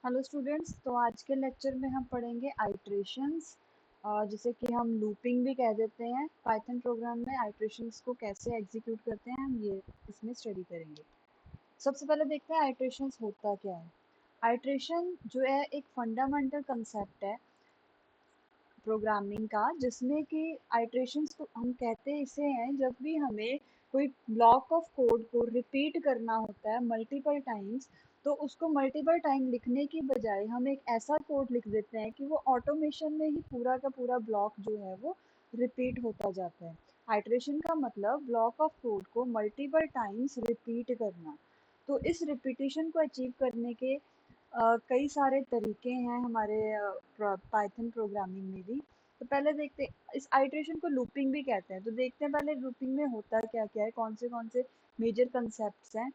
Hello students, तो आज के लेक्चर में हम पढ़ेंगे आइट्रेशंस, जिसे कि हम लूपिंग भी कह देते हैं। पाइथन प्रोग्राम में आइट्रेशंस को कैसे एग्जीक्यूट करते हैं हम ये इसमें स्टडी करेंगे। सबसे पहले देखते हैं आइट्रेशंस होता क्या है। आइट्रेशन जो है एक फंडामेंटल कंसेप्ट है प्रोग्रामिंग का, जिसमें कि आइट्रेशंस को हम कहते इसे हैं जब भी हमें कोई ब्लॉक ऑफ कोड को रिपीट करना होता है मल्टीपल टाइम्स, तो उसको मल्टीपल टाइम लिखने की बजाय हम एक ऐसा कोड लिख देते हैं कि वो ऑटोमेशन में ही पूरा का पूरा ब्लॉक जो है वो रिपीट होता जाता है। आइट्रेशन का मतलब ब्लॉक ऑफ कोड को मल्टीपल टाइम्स रिपीट करना। तो इस रिपीटिशन को अचीव करने के कई सारे तरीके हैं हमारे पाइथन प्रोग्रामिंग में भी। तो पहले देखते इस आइटरेशन को लूपिंग भी कहते हैं। तो देखते हैं पहले लूपिंग में होता क्या क्या है, कौन से मेजर कंसेप्ट्स हैं।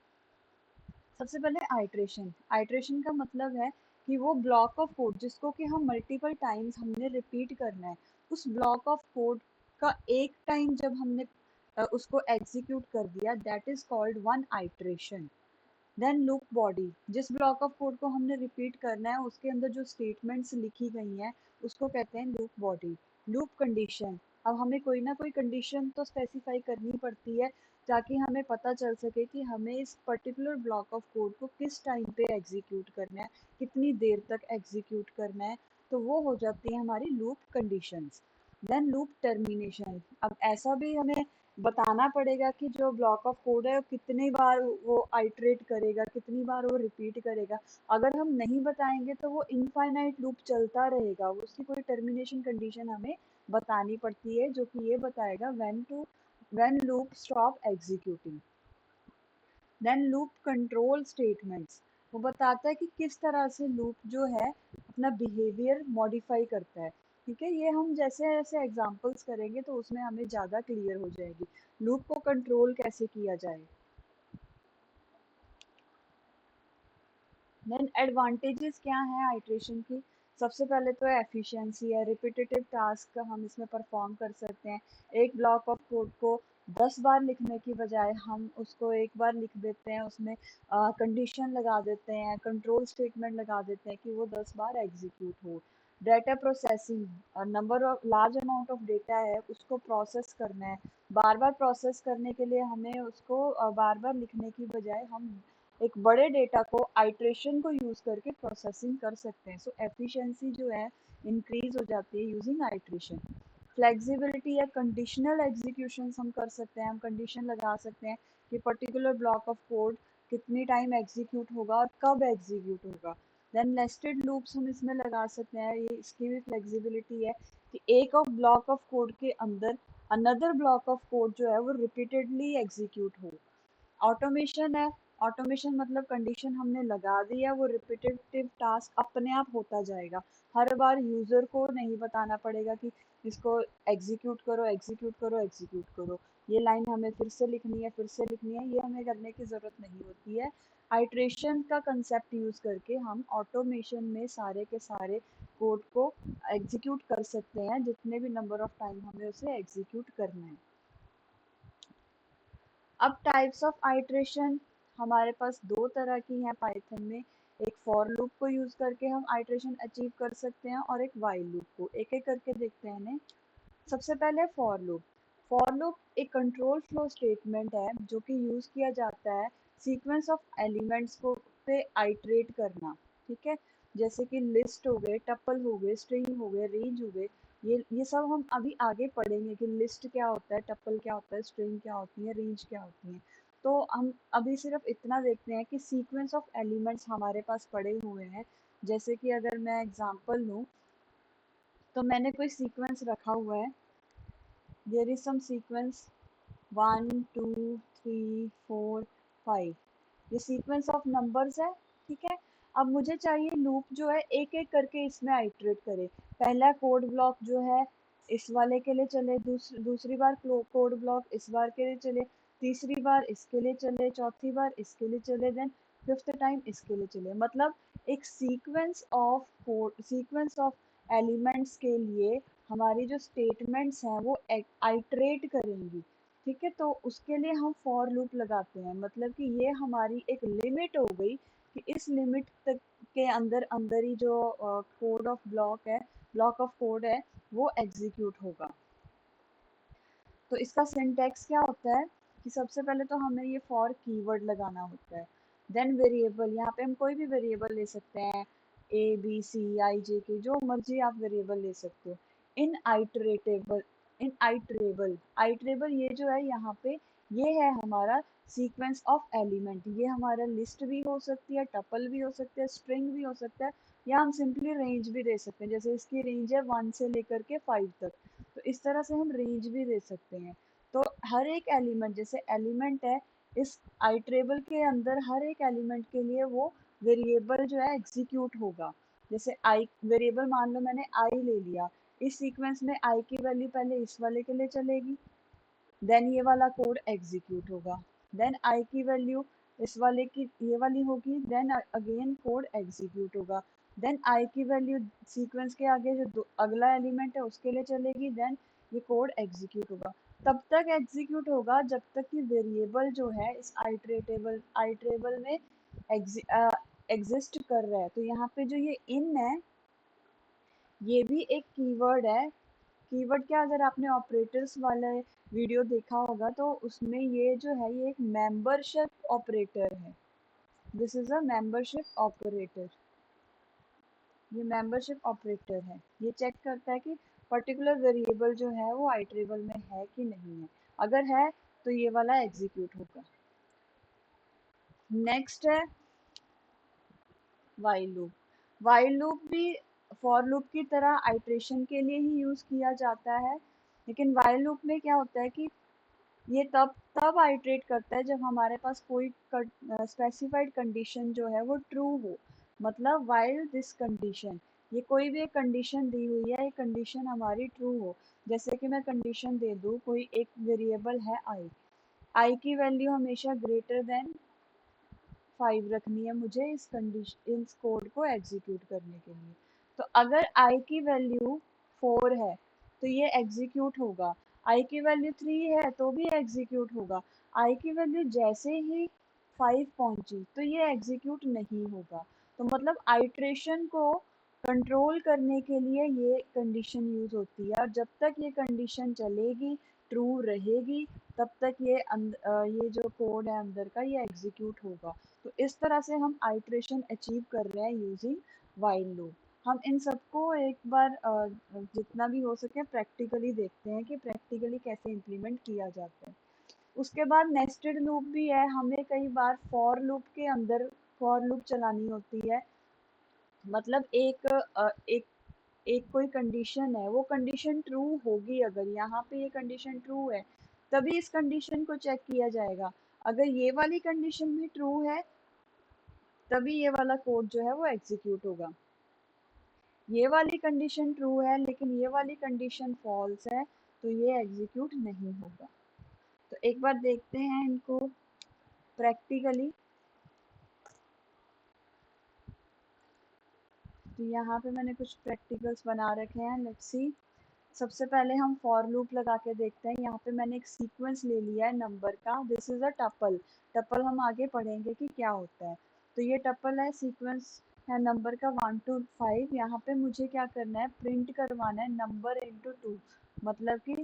सबसे पहले आइटरेशन। आइटरेशन का मतलब है कि वो ब्लॉक ऑफ कोड जिसको कि हम मल्टीपल टाइम्स हमने रिपीट करना है, उस ब्लॉक ऑफ कोड का एक टाइम जब हमने उसको एग्जीक्यूट कर दिया, that is called one iteration. Then loop body, जिस ब्लॉक ऑफ कोड को हमने रिपीट करना है उसके अंदर जो स्टेटमेंट्स लिखी गई हैं उसको कहते हैं लूप बॉडी। लूप कंडीशन, अब हमें कोई ना कोई कंडीशन तो स्पेसिफाई करनी पड़ती है ताकि हमें पता चल सके कि हमें इस पर्टिकुलर ब्लॉक ऑफ कोड को किस टाइम पे एग्जीक्यूट करना है, कितनी देर तक एग्जीक्यूट करना है। तो वो हो जाती है हमारी loop conditions. Then loop termination, अब ऐसा भी हमें बताना पड़ेगा कि जो ब्लॉक ऑफ कोड है वो कितनी बार वो आइटरेट करेगा, कितनी बार वो रिपीट करेगा। अगर हम नहीं बताएंगे तो वो इनफाइनाइट लूप चलता रहेगा, उसकी कोई टर्मिनेशन कंडीशन हमें बतानी पड़ती है जो कि ये बताएगा when loop stop executing. Then loop control statements, वो बताता है कि किस तरह से लूप जो है अपना बिहेवियर मॉडिफाई करता है। ठीक है, ये हम जैसे जैसे एग्जांपल्स करेंगे तो उसमें हमें ज़्यादा क्लियर हो जाएगी लूप को कंट्रोल कैसे किया जाए। देन एडवांटेजेस क्या हैं आइट्रेशन की। सबसे पहले तो एफिशिएंसी है, रिपीटेटिव टास्क हम इसमें परफॉर्म कर सकते हैं। एक ब्लॉक ऑफ कोड को 10 बार लिखने की बजाय हम उसको एक बार लिख देते हैं, उसमें कंडीशन लगा देते हैं, कंट्रोल स्टेटमेंट लगा देते हैं कि वो 10 बार एग्जीक्यूट हो। Data processing, number of large amount of data है उसको प्रोसेस करना है। बार बार प्रोसेस करने के लिए हमें उसको बार बार लिखने की बजाय हम एक बड़े डेटा को आइट्रेशन को यूज करके प्रोसेसिंग कर सकते हैं। सो एफिशिएंसी जो है इंक्रीज हो जाती है यूजिंग आइट्रेशन। फ्लेक्सिबिलिटी या कंडीशनल एग्जीक्यूशन हम कर सकते हैं, हम कंडीशन लगा सकते हैं कि पर्टिकुलर ब्लॉक ऑफ कोड कितनी टाइम एग्जीक्यूट होगा और कब एग्जीक्यूट होगा। देन नेस्टेड लूप्स हम इसमें लगा सकते हैं, ये इसकी भी फ्लेक्सिबिलिटी है कि एक ऑफ ब्लॉक ऑफ कोड के अंदर अनदर ब्लॉक ऑफ कोड जो है वो रिपीटेडली एग्जीक्यूट हो। ऑटोमेशन है, ऑटोमेशन मतलब कंडीशन हमने लगा दी है, वो रिपीटेटिव टास्क अपने आप होता जाएगा। हर बार यूजर को नहीं बताना पड़ेगा कि इसको एग्जीक्यूट करो एग्जीक्यूट करो एग्जीक्यूट करो, ये लाइन हमें फिर से लिखनी है फिर से लिखनी है, ये हमें करने की ज़रूरत नहीं होती है। आइट्रेशन का कंसेप्ट यूज़ करके हम ऑटोमेशन में सारे के सारे कोड को एग्जीक्यूट कर सकते हैं, जितने भी नंबर ऑफ टाइम हमें उसे एग्जीक्यूट करना है। अब टाइप्स ऑफ आइट्रेशन हमारे पास दो तरह की हैं पाइथन में। एक फॉर लूप को यूज करके हम आइट्रेशन अचीव कर सकते हैं और एक वाइल लूप को। एक एक करके देखते हैं इन्हें। सबसे पहले फॉर लूप। फॉर लूप एक कंट्रोल फ्लो स्टेटमेंट है जो कि यूज किया जाता है सीक्वेंस ऑफ एलिमेंट्स को पे आइट्रेट करना। ठीक है, जैसे कि लिस्ट हो गए, टपल हो गए, स्ट्रिंग हो गए, रेंज हो गए। ये सब हम अभी आगे पढ़ेंगे कि लिस्ट क्या होता है, टपल क्या होता है, स्ट्रिंग क्या होती है, रेंज क्या होती है। तो हम अभी सिर्फ इतना देखते हैं कि सीक्वेंस ऑफ एलिमेंट्स हमारे पास पड़े हुए हैं। जैसे कि अगर मैं एग्जांपल लूँ तो मैंने कोई सीक्वेंस रखा हुआ है, देयर इज सम सीक्वेंस 1 2 3 4 5, ये सीक्वेंस ऑफ नंबर्स है। ठीक है, अब मुझे चाहिए लूप जो है एक एक करके इसमें आइटरेट करे। पहला कोड ब्लॉक जो है इस वाले के लिए चले, दूसरी बार कोड ब्लॉक इस बार के लिए चले, तीसरी बार इसके लिए चले, चौथी बार इसके लिए चले, देन फिफ्थ टाइम इसके लिए चले। मतलब एक सीक्वेंस ऑफ एलिमेंट्स के लिए हमारी जो स्टेटमेंट्स हैं वो आइटरेट करेंगी। ठीक है, तो उसके लिए हम फॉर लूप लगाते हैं। मतलब कि ये हमारी एक लिमिट हो गई कि इस लिमिट तक के अंदर अंदर ही जो कोड ऑफ ब्लॉक है, ब्लॉक ऑफ कोड है, वो एग्जीक्यूट होगा। तो इसका सिंटैक्स क्या होता है कि सबसे पहले तो हमें ये फॉर कीवर्ड लगाना होता है। देन वेरिएबल, यहाँ पे हम कोई भी वेरिएबल ले सकते हैं, ए बी सी आई जे के, जो मर्जी आप वेरिएबल ले सकते हो। इन आइटरेटेबल, इन आइटरेबल, आइटरेबल ये जो है यहाँ पे, ये है हमारा सीक्वेंस ऑफ एलिमेंट। ये हमारा लिस्ट भी हो सकती है, टपल भी हो सकता है, स्ट्रिंग भी हो सकता है, या हम सिंपली रेंज भी दे सकते हैं। जैसे इसकी रेंज है 1 से लेकर के 5 तक, तो इस तरह से हम रेंज भी दे सकते हैं। तो हर एक एलिमेंट, जैसे एलिमेंट है इस आइट्रेबल के अंदर, हर एक एलिमेंट के लिए वो वेरिएबल जो है एग्जीक्यूट होगा। जैसे आई वेरिएबल, मान लो मैंने आई ले लिया, इस सीक्वेंस में आई की वैल्यू पहले इस वाले के लिए चलेगी, देन ये वाला कोड एग्जीक्यूट होगा, देन आई की वैल्यू इस वाले की ये वाली होगी, देन अगेन कोड एग्जीक्यूट होगा, देन आई की वैल्यू सीक्वेंस के आगे जो अगला एलिमेंट है उसके लिए चलेगी, देन ये कोड एग्जीक्यूट होगा। तब तक एग्जीक्यूट होगा जब तक कि वेरिएबल जो है इस आइट्रेबल में एग्जिस्ट कर रहा है। तो यहाँ पे जो ये इन है, ये भी एक कीवर्ड है। कीवर्ड क्या, अगर आपने ऑपरेटर्स वाला वीडियो देखा होगा तो उसमें ये जो है ये एक मेंबरशिप ऑपरेटर है। This is a membership operator. ये मेंबरशिप ऑपरेटर है, ये चेक करता है कि पर्टिकुलर वेरिएबल जो है वो आइटरेबल में है कि नहीं है। अगर है तो ये वाला एग्जीक्यूट होगा। नेक्स्ट है वाइल लूप। वाइल लूप भी फॉर लूप की तरह आइट्रेशन के लिए ही यूज किया जाता है, लेकिन वाइल लूप में क्या होता है कि ये तब तब आइटरेट करता है जब हमारे पास कोई स्पेसिफाइड कंडीशन जो है वो ट्रू हो। मतलब वाइल दिस कंडीशन, ये कोई भी एक कंडीशन दी हुई है, ये कंडीशन हमारी ट्रू हो। जैसे कि मैं कंडीशन दे दूँ, कोई एक वेरिएबल है आई, आई की वैल्यू हमेशा ग्रेटर देन 5 रखनी है मुझे इस कंडीशन, इस कोड को एग्जीक्यूट करने के लिए। तो अगर आई की वैल्यू 4 है तो ये एग्जीक्यूट होगा, आई की वैल्यू 3 है तो भी एग्जीक्यूट होगा, आई की वैल्यू जैसे ही 5 पहुंची तो ये एग्जीक्यूट नहीं होगा। तो मतलब आइट्रेशन को कंट्रोल करने के लिए ये कंडीशन यूज होती है, और जब तक ये कंडीशन चलेगी, ट्रू रहेगी, तब तक ये जो कोड है अंदर का ये एग्जीक्यूट होगा। तो इस तरह से हम आइट्रेशन अचीव कर रहे हैं यूजिंग वाइल लूप। हम इन सबको एक बार जितना भी हो सके प्रैक्टिकली देखते हैं कि प्रैक्टिकली कैसे इम्प्लीमेंट किया जाता है। उसके बाद नेस्टेड लूप भी है। हमें कई बार फॉर लूप के अंदर फॉर लूप चलानी होती है। मतलब एक एक कोई कंडीशन है, वो कंडीशन ट्रू होगी, अगर यहाँ पे ये कंडीशन ट्रू है तभी इस कंडीशन को चेक किया जाएगा। अगर ये वाली कंडीशन भी ट्रू है तभी ये वाला कोड जो है वो एग्जीक्यूट होगा। ये वाली कंडीशन ट्रू है लेकिन ये वाली कंडीशन फॉल्स है तो ये एग्जीक्यूट नहीं होगा। तो एक बार देखते हैं इनको प्रैक्टिकली। तो यहाँ पे मैंने कुछ प्रैक्टिकल्स बना रखे हैं, लेट्स सी। सबसे पहले हम फॉर लूप लगा के देखते हैं। यहाँ पे मैंने एक सीक्वेंस ले लिया है नंबर का, this is a tuple. Tuple हम आगे पढ़ेंगे कि क्या होता है। तो ये टपल है, सीक्वेंस है नंबर का 1 to 5। यहाँ पे मुझे क्या करना है, प्रिंट करवाना है नंबर इंटू 2। मतलब कि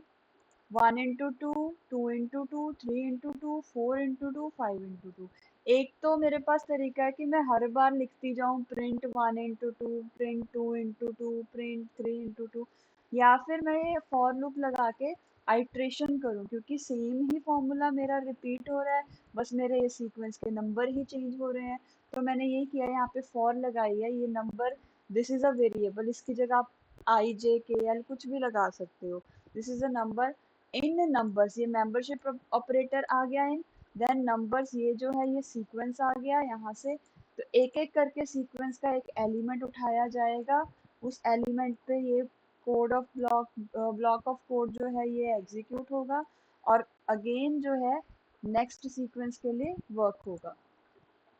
1 into 2, 2 into 2, 3 into 2, 4 into 2, 5 into 2। एक तो मेरे पास तरीका है कि मैं हर बार लिखती जाऊँ print 1 into 2, print 2 into 2, print 3 into 2, या फिर मैं ये फॉर लूप लगा के आइट्रेशन करूँ, क्योंकि सेम ही फॉर्मूला मेरा रिपीट हो रहा है, बस मेरे ये सीक्वेंस के नंबर ही चेंज हो रहे हैं। तो मैंने यही किया, यहाँ पे फॉर लगाई है। ये number, this is a variable, इसकी जगह आप आई जे के एल कुछ भी लगा सकते हो। This is a number in numbers, ये मेंबरशिप ऑपरेटर आ गया इन, देन नंबर्स, ये जो है ये सीक्वेंस आ गया यहाँ से। तो एक एक करके सीक्वेंस का एक एलिमेंट उठाया जाएगा, उस एलिमेंट पे ये code of block of code जो है ये एग्जीक्यूट होगा, और अगेन जो है नेक्स्ट सीक्वेंस के लिए वर्क होगा।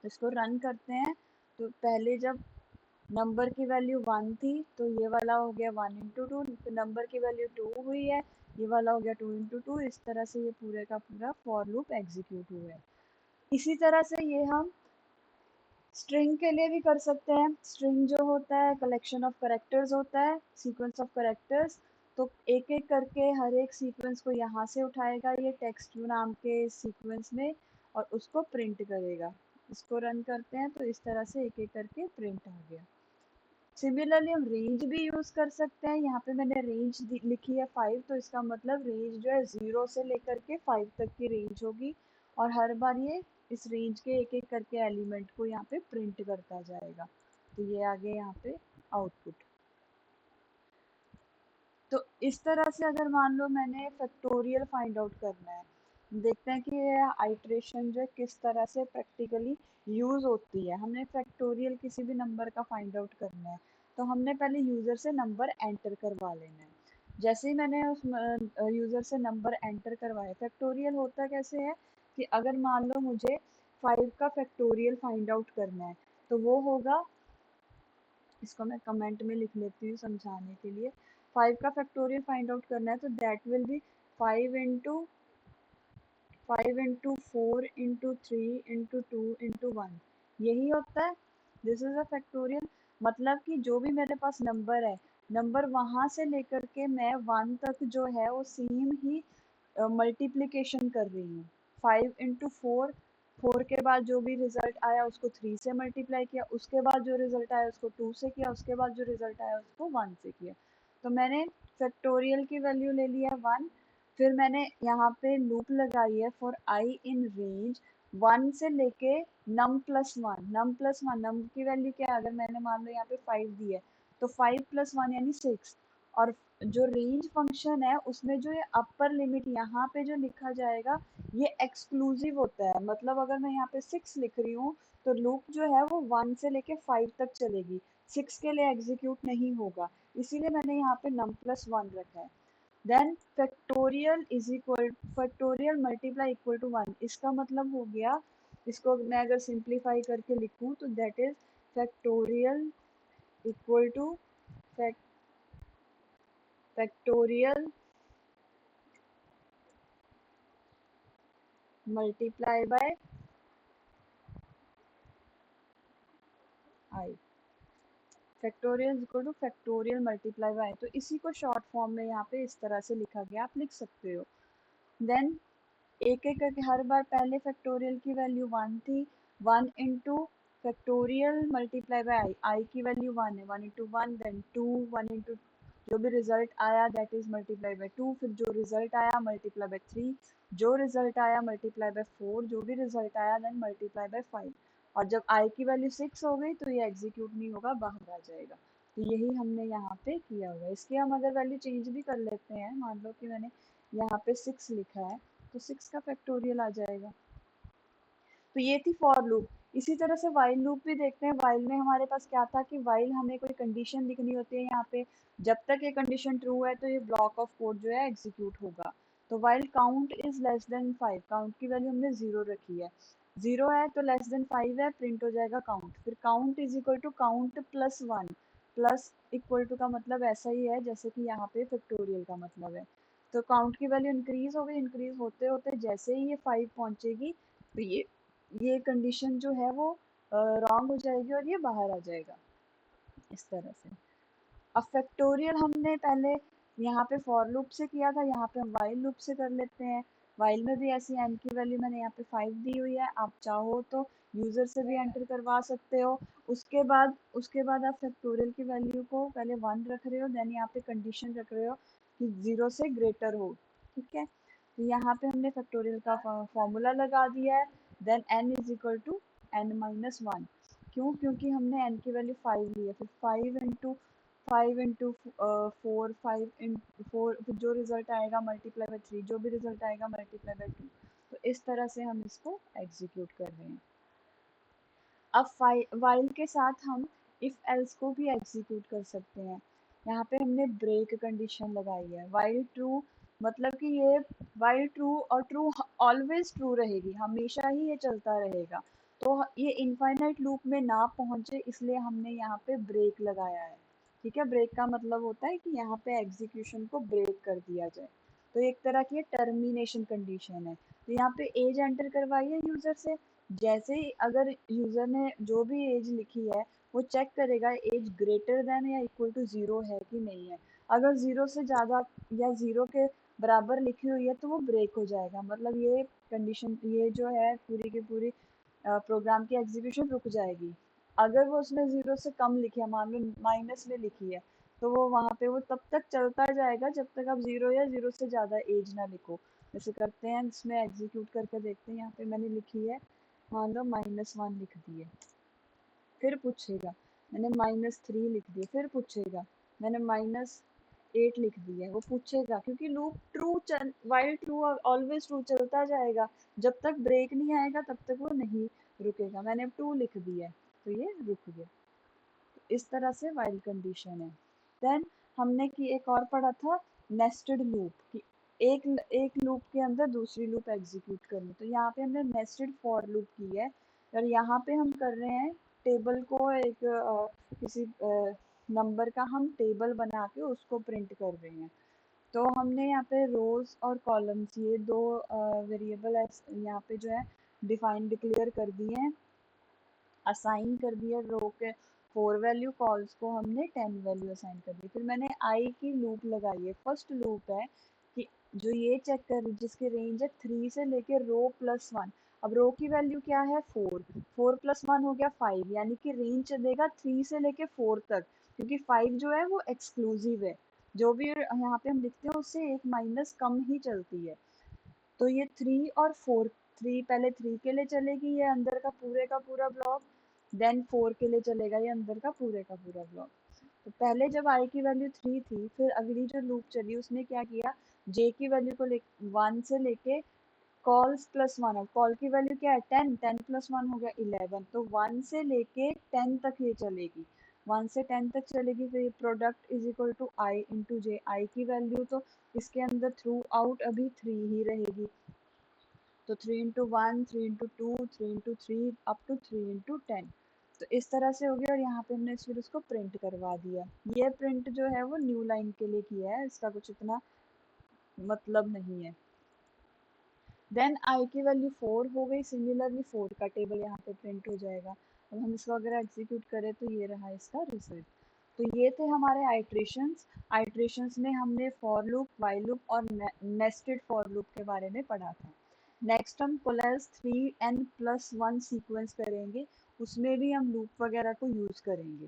इसको रन करते हैं। तो पहले जब नंबर की वैल्यू 1 थी तो ये वाला हो गया 1 इंटू 2, फिर नंबर की वैल्यू 2 हुई है, ये वाला हो गया 2 इंटू 2। इस तरह से ये पूरे का पूरा फॉर लूप एग्जीक्यूट हुआ है। इसी तरह से ये हम स्ट्रिंग के लिए भी कर सकते हैं। स्ट्रिंग जो होता है कलेक्शन ऑफ करेक्टर्स होता है, सीक्वेंस ऑफ करेक्टर्स। तो एक एक करके हर एक सीक्वेंस को यहाँ से उठाएगा ये टेक्स्ट नाम के सीक्वेंस में और उसको प्रिंट करेगा। इसको रन करते हैं तो इस तरह से एक एक करके प्रिंट आ गया। सिमिलरली हम रेंज भी यूज कर सकते हैं। यहाँ पे मैंने रेंज लिखी है 5, तो इसका मतलब रेंज जो है 0 से लेकर के 5 तक की रेंज होगी और हर बार ये इस रेंज के एक एक करके एलिमेंट को यहाँ पे प्रिंट करता जाएगा। तो ये आ गया यहाँ पे आउटपुट। तो इस तरह से अगर मान लो मैंने फैक्टोरियल फाइंड आउट करना है, देखते हैं कि ये आइट्रेशन जो है किस तरह से प्रैक्टिकली यूज होती है। हमने फैक्टोरियल किसी भी नंबर का फाइंड आउट करना है तो हमने पहले यूजर से नंबर एंटर करवा लेना है। जैसे ही मैंने उस यूजर से नंबर एंटर करवाया, फैक्टोरियल होता कैसे है कि अगर मान लो मुझे 5 का फैक्टोरियल फाइंड आउट करना है तो वो होगा, इसको मैं कमेंट में लिख लेती हूँ समझाने के लिए। 5 का फैक्टोरियल फाइंड आउट करना है तो that will be 5 into 4 into 3 into 2 into 1, यही होता है। This is a factorial. मतलब कि जो भी मेरे पास नंबर है, नंबर वहां से लेकर के मैं 1 तक जो है वो सेम ही मल्टीप्लिकेशन कर रही हूँ। 5 into 4, 4 के बाद जो भी रिजल्ट आया उसको 3 से मल्टीप्लाई किया, उसके बाद जो रिजल्ट आया उसको 2 से किया, उसके बाद जो रिजल्ट आया उसको 1 से किया। तो मैंने फैक्टोरियल की वैल्यू ले लिया 1। फिर मैंने यहाँ पे लूप लगाई है फॉर आई इन रेंज 1 से लेके num+1। num+1, नम की वैल्यू क्या है, अगर मैंने मान लो यहाँ पे 5 दी है तो 5+1 यानी 6। और जो रेंज फंक्शन है उसमें जो ये अपर लिमिट यहाँ पे जो लिखा जाएगा ये एक्सक्लूसिव होता है। मतलब अगर मैं यहाँ पे 6 लिख रही हूँ तो लूप जो है वो 1 से लेके 5 तक चलेगी, 6 के लिए एग्जीक्यूट नहीं होगा। इसीलिए मैंने यहाँ पे num+1 रखा है। Then factorial multiply equal to 1, इसका मतलब हो गया, इसको मैं अगर सिंप्लीफाई करके लिखूं तो that is factorial equal two factorial multiply by I. Factorial equal two factorial multiply by, तो इसी को शॉर्ट फॉर्म में यहाँ पे इस तरह से लिखा गया, आप लिख सकते हो। देन एक एक करके हर बार पहले फैक्टोरियल की वैल्यू 1 थी, 1 इंटू फैक्टोरियल मल्टीप्लाई बाय आई, आई की वैल्यू 1 है, 1 into 1, देन 2, 1 इंटू जो भी रिजल्ट आया दैट इज मल्टीप्लाई बाय 2, फिर जो रिजल्ट आया मल्टीप्लाई बाय 3, जो रिजल्ट आया मल्टीप्लाई बाय 4, जो भी रिजल्ट आया देन मल्टीप्लाई बाय 5। और जब आई की वैल्यू 6 हो गई तो ये एग्जीक्यूट नहीं होगा, बाहर आ जाएगा। तो यही हमने यहाँ पे किया हुआ है। इसकी हम अगर वैल्यू चेंज भी कर लेते हैं, मान लो कि मैंने यहाँ पे 6 लिखा है तो 6 का फैक्टोरियल आ जाएगा। तो ये थी फॉर लूप। इसी तरह से वाइल लूप भी देखते हैं। वाइल में हमारे पास क्या था कि वाइल हमें कोई कंडीशन लिखनी होती है यहाँ पे, जब तक ये कंडीशन ट्रू है तो ये ब्लॉक ऑफ कोड जो है एग्जीक्यूट होगा। तो while count is less than 5, count की वैल्यू हमने 0 रखी है, 0 है तो लेस देन 5 है, प्रिंट हो जाएगा काउंट। फिर count is equal to count plus 1, plus equal to का मतलब ऐसा ही है जैसे कि यहाँ पे फैक्टोरियल का मतलब है। तो काउंट की वैल्यू इंक्रीज हो गई, इंक्रीज होते होते जैसे ही ये 5 पहुंचेगी तो ये कंडीशन जो है वो रॉन्ग हो जाएगी और ये बाहर आ जाएगा इस तरह से। अब फैक्टोरियल हमने पहले यहाँ पे फॉर लूप से किया था, यहाँ पे हम वाइल लूप से कर लेते हैं। वाइल में भी ऐसी एन की वैल्यू मैंने यहाँ पे 5 दी हुई है, आप चाहो तो यूजर से भी एंटर करवा सकते हो। उसके बाद आप फैक्टोरियल की वैल्यू को पहले 1 रख रहे हो, देन यहाँ पे कंडीशन रख रहे हो कि 0 से ग्रेटर हो। ठीक है, तो यहाँ पे हमने फैक्टोरियल का फॉर्मूला लगा दिया है। Then n is equal to n-1। क्यों? क्योंकि हमने n की वैल्यू 5 ली है। फिर 5 5 इंटू 4, फिर जो रिजल्ट आएगा मल्टीप्लाई बाय 3, जो भी रिजल्ट आएगा मल्टीप्लाई बाय 2। तो इस तरह से हम इसको एग्जीक्यूट कर रहे हैं। अब वाइल के साथ हम इफ एल्स को भी एग्जीक्यूट कर सकते हैं। यहाँ पे हमने ब्रेक कंडीशन लगाई है। वाइल ट्रू मतलब कि ये वाइल ट्रू और ट्रू ऑलवेज ट्रू रहेगी, हमेशा ही ये चलता रहेगा। तो ये इनफाइनाइट लूप में ना पहुंचे इसलिए हमने यहाँ पे ब्रेक लगाया है। ठीक है, ब्रेक का मतलब होता है कि यहाँ पे एग्जीक्यूशन को ब्रेक कर दिया जाए। तो एक तरह की टर्मिनेशन कंडीशन है। तो यहाँ पे एज एंटर करवाई है यूजर से, जैसे ही अगर यूजर ने जो भी एज लिखी है वो चेक करेगा एज ग्रेटर देन या इक्वल टू 0 है कि नहीं है। अगर 0 से ज़्यादा या 0 के बराबर लिखी हुई है तो वो ब्रेक हो जाएगा, मतलब ये कंडीशन, ये जो है पूरी की पूरी प्रोग्राम की एग्जीक्यूशन रुक जाएगी। अगर वो उसने 0 से कम लिखी है, मान लो माइनस में लिखी है, तो वो वहाँ पे वो तब तक चलता जाएगा जब तक आप 0 या 0 से ज़्यादा एज ना लिखो। जैसे करते हैं, इसमें एग्जीक्यूट करके देखते हैं। यहाँ पे मैंने लिखी है, मान लो -1 लिख दिए, फिर पूछेगा। मैंने -3 लिख दिए, फिर पूछेगा। मैंने -8 लिख दिया, वो पूछेगा, क्योंकि लूप ट्रू चल वाइल ट्रू ऑलवेज ट्रू चलता जाएगा। जब तक ब्रेक नहीं आएगा तब तक वो नहीं रुकेगा। मैंने 2 लिख दिया तो ये रुक गया। इस तरह से वाइल कंडीशन है। देन हमने की एक और पढ़ा था, नेस्टेड लूप की, एक एक लूप के अंदर दूसरी लूप एग्जीक्यूट करनी। तो यहाँ पे हमने नेस्टेड फॉर लूप की है, और यहाँ पे हम कर रहे हैं टेबल को, एक किसी नंबर का हम टेबल बना के उसको प्रिंट कर रहे हैं। तो हमने यहाँ पे रोज और कॉलम्स, ये दो वेरिएबल यहाँ पे जो है डिफाइन डिक्लेयर कर दिए हैं, असाइन कर दिया। रो के 4 वैल्यू, कॉल्स को हमने 10 वैल्यू असाइन कर दी। फिर मैंने आई की लूप लगाई है, फर्स्ट लूप है कि जो ये चेक कर, जिसकी रेंज है 3 से लेके रो +1। अब रो की वैल्यू क्या है 4, 4 + 1 हो गया 5, यानी कि रेंज चलेगा 3 से लेके 4 तक, क्योंकि 5 जो है वो एक्सक्लूसिव है। जो भी यहाँ पे हम लिखते हैं उससे एक माइनस कम ही चलती है। तो ये 3 और 4, 3 पहले 3 के लिए चलेगी ये अंदर का पूरा ब्लॉक, देन 4 के लिए चलेगा ये अंदर का पूरा ब्लॉक। तो पहले जब i की वैल्यू 3 थी, फिर अगली जो लूप चली उसने क्या किया, j की वैल्यू को 1 से लेके कॉल्स +1, अब कॉल की वैल्यू क्या है 10, 10 + 1 हो गया 11, तो 1 से लेके 10 तक ये चलेगी, 1 से 10 तक चलेगी। फिर ये product is equal to i into j, I की वैल्यू तो इसके अंदर थ्रू आउट अभी 3 ही रहेगी, तो 3 into 1, 3 into 2, 3 into 3, up to 3 into 10। तो इस तरह से हो गया, और यहाँ पे हमने फिर उसको प्रिंट करवा दिया। ये प्रिंट जो है वो न्यू लाइन के लिए किया है, इसका कुछ इतना मतलब नहीं है। देन आई की वैल्यू 4 हो गई, सिमिलरली 4 का टेबल यहाँ पे प्रिंट हो जाएगा। अब हम इसको अगर एग्जीक्यूट करें तो ये रहा इसका रिजल्ट। तो ये थे हमारे आइट्रेशंस। आइट्रेशंस में हमने फॉर लूप, वाइल लूप और नेस्टेड फॉर लूप के बारे में पढ़ा था। नेक्स्ट हम कोलेस 3n+1 सीक्वेंस करेंगे, उसमें भी हम लूप वगैरह को यूज करेंगे।